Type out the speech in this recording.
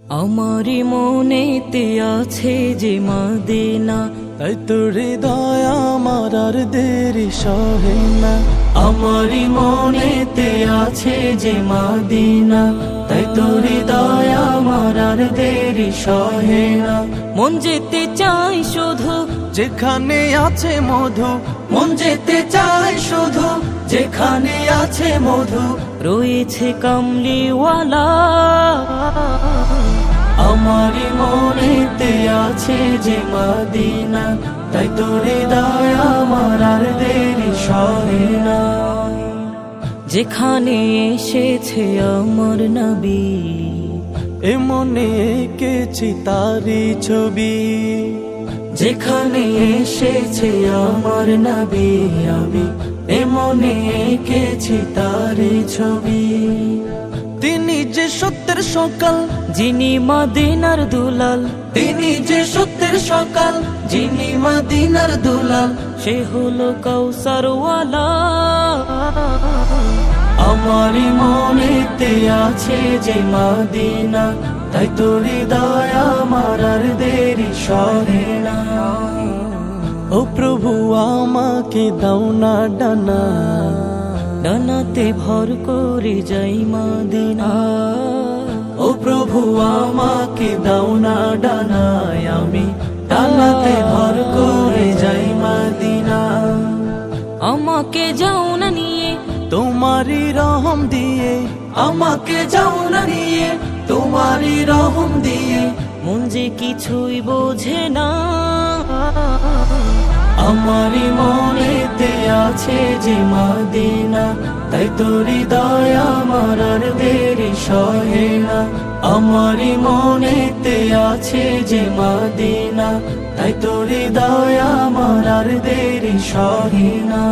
আমারি মনেতে আছে যে মদিনা, তাই তোর হৃদয় আমার আর দেরি সহে না। আমারি মনেতে আছে যে মদিনা, তাই তোর হৃদয় আমার আর দেরি সহে না। মন যেতে চাই শুধু যেখানে আছে মধু, মন যেতে চাই শুধু যেখানে আছে মধু, রয়েছে কামলিওয়ালা। আমারি মনেতে আছে যে মদিনা, তাই তোর হৃদয় আমার আর দেরি সহে না। যেখানে এসেছে আমার নবী, এ মনে এঁকেছি তারি ছবি। যেখানে এসেছে আমার নবী, আমি এ মনে এঁকেছি তারি ছবি। তিনি যে সত্যের সকাল, যিনি মদিনার দুলাল, তিনি যে সত্যের সকাল, যিনি মদিনার দুলাল, সে হলো কাউসারওয়ালা। আমারি মনেতে আছে যে মদিনা, তাই তোর হৃদয় আমার আর দেরি সহে না। ও প্রভু আমাকে দাও না ডানা, ডানাতে ভর করে যাই মদিনা। ও প্রভু আমাকে দাও না ডানায়, আমি ডানাতে ভর করে যাই মদিনা। আমাকে যাও না নিয়ে তোমারই রহম দিয়ে, আমাকে যাও না নিয়ে তোমারই রহম দিয়ে, মন যে কিছুই বোঝে না। আমারি মনেতে আছে যে মদিনা, তাই তোর হৃদয় আমার আর দেরি সহে না। আমারি মনেতে আছে যে মদিনা, তাই তোর হৃদয় আমার আর দেরি সহে না।